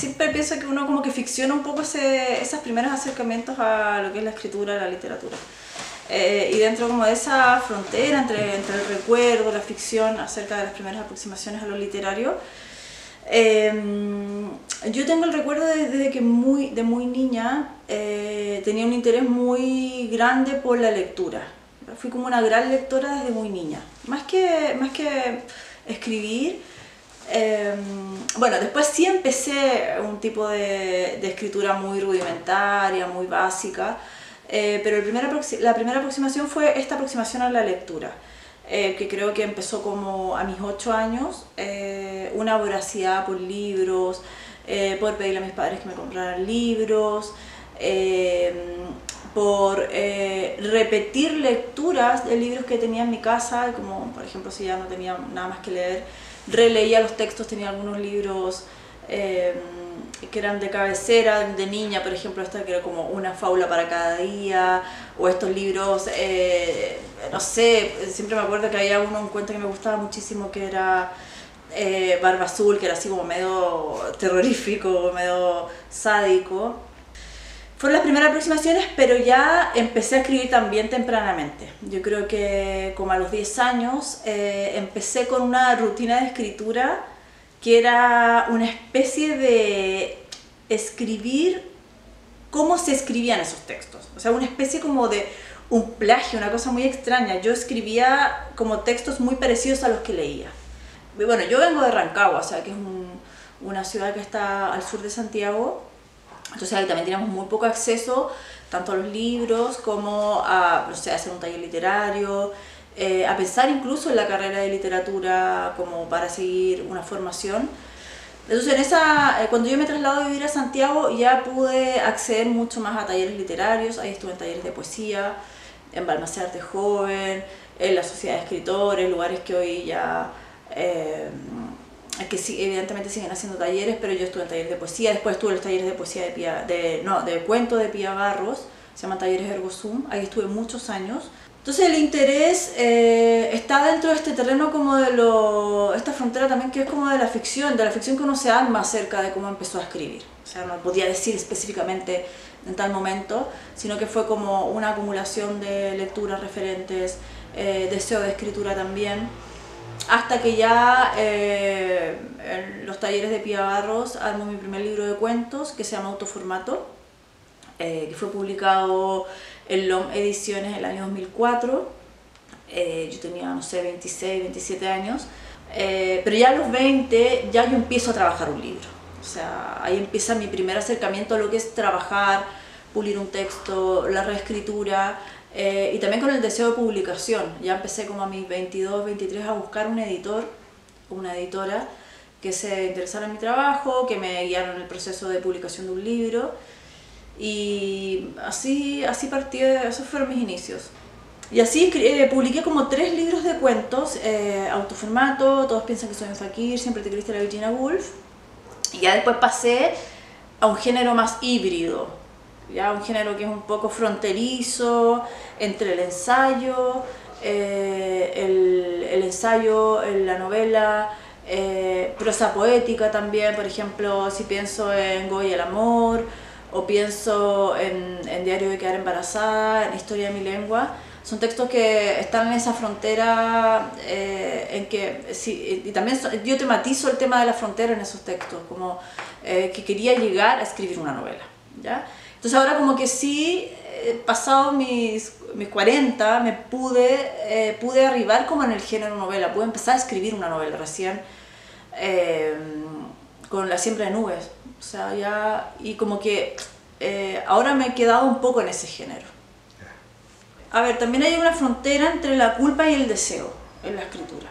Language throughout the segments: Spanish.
siempre pienso que uno como que ficciona un poco esos primeros acercamientos a lo que es la escritura, la literatura. Y dentro como de esa frontera entre el recuerdo, la ficción, acerca de las primeras aproximaciones a lo literario, yo tengo el recuerdo desde que de muy niña tenía un interés muy grande por la lectura. Fui como una gran lectora desde muy niña. Más que escribir, bueno, después sí empecé un tipo de escritura muy rudimentaria, muy básica, pero la primera aproximación fue esta aproximación a la lectura. Que creo que empezó como a mis 8 años, una voracidad por libros, por pedirle a mis padres que me compraran libros, por repetir lecturas de libros que tenía en mi casa, como por ejemplo si ya no tenía nada más que leer, releía los textos, tenía algunos libros que eran de cabecera, de niña, por ejemplo, esta que era como Una fábula para cada día, o estos libros, no sé, siempre me acuerdo que había un cuento que me gustaba muchísimo que era Barba Azul, que era así como medio terrorífico, medio sádico. Fueron las primeras aproximaciones, pero ya empecé a escribir también tempranamente. Yo creo que como a los 10 años empecé con una rutina de escritura que era una especie de escribir cómo se escribían esos textos. O sea, una especie como de un plagio, una cosa muy extraña. Yo escribía como textos muy parecidos a los que leía. Y bueno, yo vengo de Rancagua, o sea, que es una ciudad que está al sur de Santiago. Entonces ahí también teníamos muy poco acceso tanto a los libros como a, no sé, a hacer un taller literario, a pensar incluso en la carrera de literatura como para seguir una formación. Entonces cuando yo me traslado a vivir a Santiago ya pude acceder mucho más a talleres literarios. Ahí estuve en talleres de poesía, en Balmaceda Arte Joven, en la Sociedad de Escritores, lugares que hoy ya que sí, evidentemente siguen haciendo talleres, pero yo estuve en talleres de poesía. Después estuve en los talleres de poesía de cuento de Pía Barros, se llaman talleres Ergo Sum. Ahí estuve muchos años. Entonces el interés está dentro de este terreno como de esta frontera también que es como de la ficción que uno se arma acerca de cómo empezó a escribir. O sea, no podía decir específicamente en tal momento, sino que fue como una acumulación de lecturas, referentes, deseo de escritura también, hasta que ya en los talleres de Pía Barros armó mi primer libro de cuentos que se llama Autoformato, que fue publicado en LOM Ediciones en el año 2004. Yo tenía, no sé, 26, 27 años, pero ya a los 20 ya yo empiezo a trabajar un libro. O sea, ahí empieza mi primer acercamiento a lo que es trabajar, pulir un texto, la reescritura, y también con el deseo de publicación. Ya empecé como a mis 22, 23 a buscar un editor, una editora que se interesara en mi trabajo, que me guiara en el proceso de publicación de un libro. Y así partí, esos fueron mis inicios. Y así publiqué como 3 libros de cuentos, Autoformato, Todos piensan que soy un fakir, Siempre te creíste la Virginia Woolf. Y ya después pasé a un género más híbrido, ya un género que es un poco fronterizo entre el ensayo, el ensayo, la novela, prosa poética también. Por ejemplo, si pienso en Goya el amor, o pienso en Diario de quedar embarazada, en Historia de mi lengua, son textos que están en esa frontera en que, sí, y también yo tematizo el tema de la frontera en esos textos, como que quería llegar a escribir una novela, ¿ya? Entonces ahora como que sí, pasado mis 40, me pude arribar como en el género novela, pude empezar a escribir una novela recién con La siembra de nubes. O sea, ya, y como que ahora me he quedado un poco en ese género. A ver, también hay una frontera entre la culpa y el deseo en la escritura.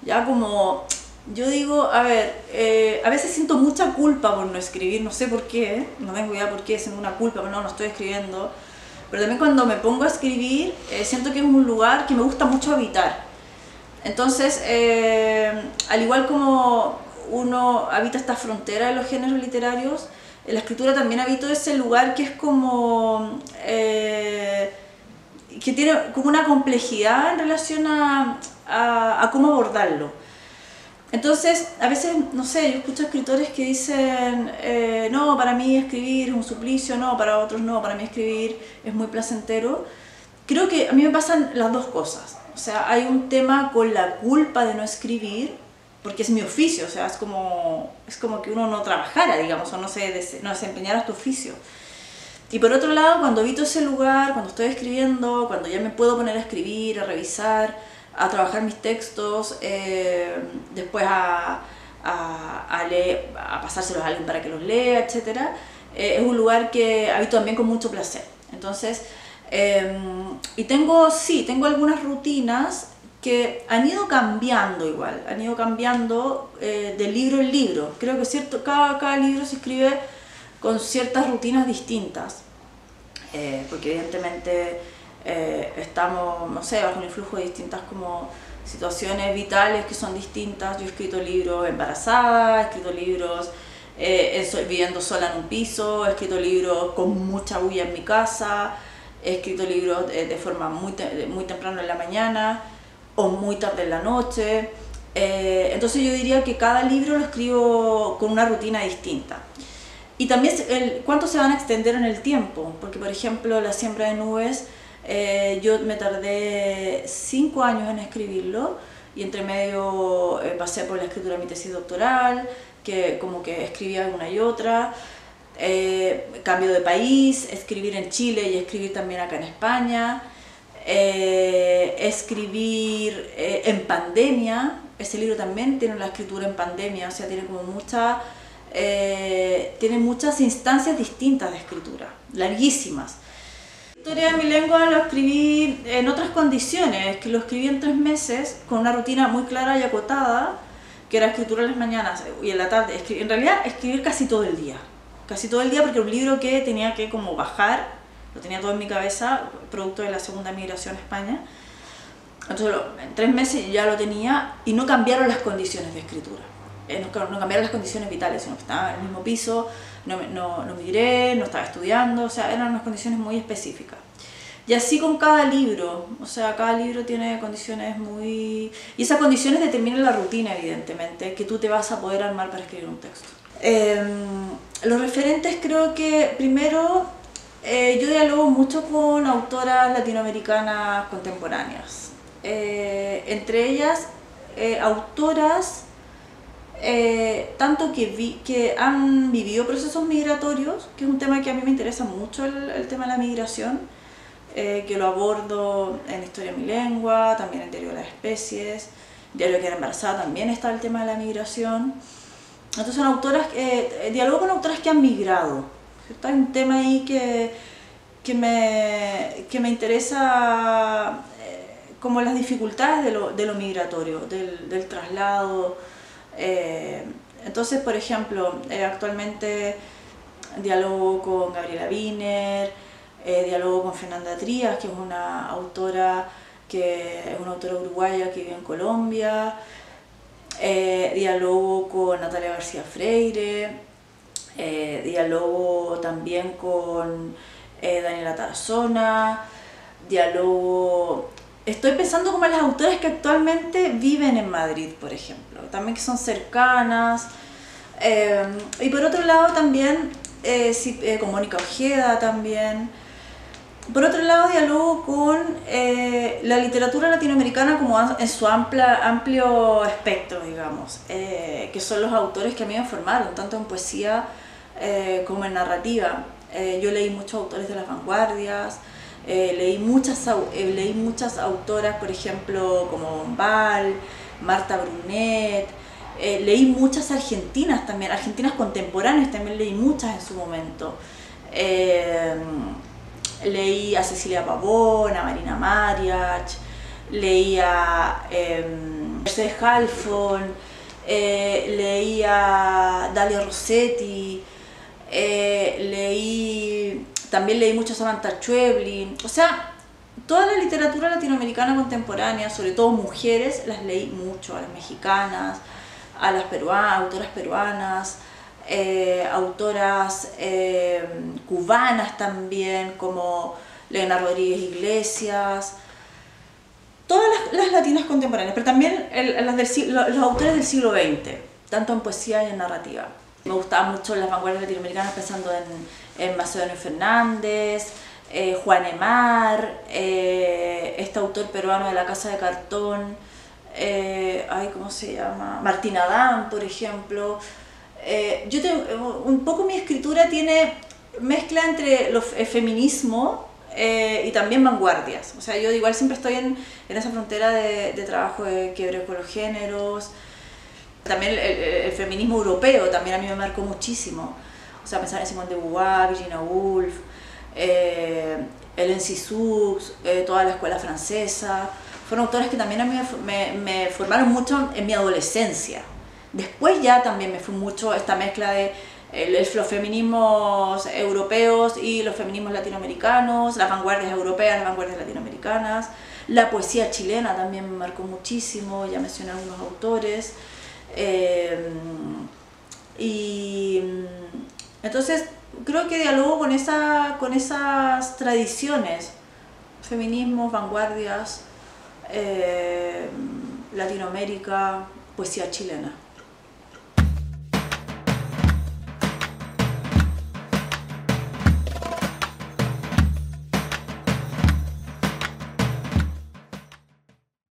Ya como, yo digo, a ver, a veces siento mucha culpa por no escribir, no sé por qué, no tengo idea por qué siento una culpa, pero no estoy escribiendo. Pero también cuando me pongo a escribir, siento que es un lugar que me gusta mucho habitar. Entonces, al igual como uno habita esta frontera de los géneros literarios, en la escritura también habito ese lugar que es como que tiene como una complejidad en relación a cómo abordarlo. Entonces, a veces, no sé, yo escucho escritores que dicen, no, para mí escribir es un suplicio, no, para otros no, para mí escribir es muy placentero. Creo que a mí me pasan las dos cosas. O sea, hay un tema con la culpa de no escribir, porque es mi oficio, o sea, es como que uno no trabajara, digamos, o no desempeñara tu oficio. Y por otro lado, cuando evito ese lugar, cuando estoy escribiendo, cuando ya me puedo poner a escribir, a revisar, a trabajar mis textos, después a pasárselos a alguien para que los lea, etc. Es un lugar que habito también con mucho placer. Entonces, y tengo algunas rutinas que han ido cambiando igual, han ido cambiando de libro en libro. Creo que cada libro se escribe con ciertas rutinas distintas, porque evidentemente estamos, no sé, bajo el influjo de distintas como situaciones vitales que son distintas. Yo he escrito libros embarazada, he escrito libros viviendo sola en un piso, he escrito libros con mucha bulla en mi casa, he escrito libros de forma muy temprano en la mañana o muy tarde en la noche. Entonces yo diría que cada libro lo escribo con una rutina distinta. Y también cuánto se van a extender en el tiempo, porque por ejemplo La siembra de nubes, yo me tardé 5 años en escribirlo y entre medio pasé por la escritura de mi tesis doctoral, que como que escribía una y otra, cambio de país, escribir en Chile y escribir también acá en España, escribir en pandemia. Ese libro también tiene la escritura en pandemia, o sea, tiene como tiene muchas instancias distintas de escritura, larguísimas. La historia de mi lengua lo escribí en otras condiciones, que lo escribí en 3 meses, con una rutina muy clara y acotada, que era escritura en las mañanas y en la tarde. En realidad, escribir casi todo el día, porque era un libro que tenía que como bajar, lo tenía todo en mi cabeza, producto de la segunda migración a España. Entonces, en 3 meses ya lo tenía y no cambiaron las condiciones de escritura. No cambiaron las condiciones vitales, sino que estaba en el mismo piso, no migré, no estaba estudiando, o sea, eran unas condiciones muy específicas. Y así con cada libro, o sea, cada libro tiene condiciones muy... Y esas condiciones determinan la rutina, evidentemente, que tú te vas a poder armar para escribir un texto. Los referentes, creo que primero yo dialogo mucho con autoras latinoamericanas contemporáneas. Entre ellas, autoras tanto que han vivido procesos migratorios, que es un tema que a mí me interesa mucho, el tema de la migración, que lo abordo en Historia de mi lengua, también en Diario de las especies, Diario de quedar embarazada también está el tema de la migración. Entonces son autoras, dialogo con autoras que han migrado, ¿cierto? Hay un tema ahí que me interesa, como las dificultades de lo migratorio, del traslado. Entonces, por ejemplo, actualmente dialogo con Gabriela Wiener, dialogo con Fernanda Trías, que es una autora uruguaya que vive en Colombia, dialogo con Natalia García Freire, dialogo también con Daniela Tarazona, estoy pensando como en las autoras que actualmente viven en Madrid, por ejemplo, también que son cercanas. Y por otro lado también, con Mónica Ojeda también. Por otro lado, dialogo con la literatura latinoamericana como en su amplio espectro, digamos, que son los autores que a mí me formaron, tanto en poesía como en narrativa. Yo leí muchos autores de las vanguardias, leí muchas autoras, por ejemplo, como Bombal, Marta Brunet, leí muchas argentinas también, argentinas contemporáneas también leí muchas en su momento. Leí a Cecilia Pavón, a Marina Mariach, leí a Mercedes Halfon, leí a Dalia Rossetti, también leí mucho a Samantha Schweblin. O sea, toda la literatura latinoamericana contemporánea, sobre todo mujeres, las leí mucho, a las mexicanas, a las autoras peruanas, autoras cubanas también, como Elena Rodríguez Iglesias. todas las latinas contemporáneas, pero también los autores del siglo XX, tanto en poesía y en narrativa. Me gustaban mucho las vanguardias latinoamericanas, pensando en Macedonio Fernández, Juan Emar, este autor peruano de La Casa de Cartón, ¿cómo se llama? Martín Adán, por ejemplo. Un poco mi escritura tiene mezcla entre el feminismo y también vanguardias. O sea, yo igual siempre estoy en esa frontera de trabajo de quiebre con los géneros. También el feminismo europeo también a mí me marcó muchísimo. O sea, pensar en Simone de Beauvoir, Virginia Woolf, Hélène Cixous, toda la escuela francesa. Fueron autores que también a mí me formaron mucho en mi adolescencia. Después ya también me fue mucho esta mezcla de los feminismos europeos y los feminismos latinoamericanos, las vanguardias europeas, las vanguardias latinoamericanas. La poesía chilena también me marcó muchísimo, ya mencioné algunos autores. Entonces creo que dialogo con esas tradiciones, feminismos, vanguardias, Latinoamérica, poesía chilena.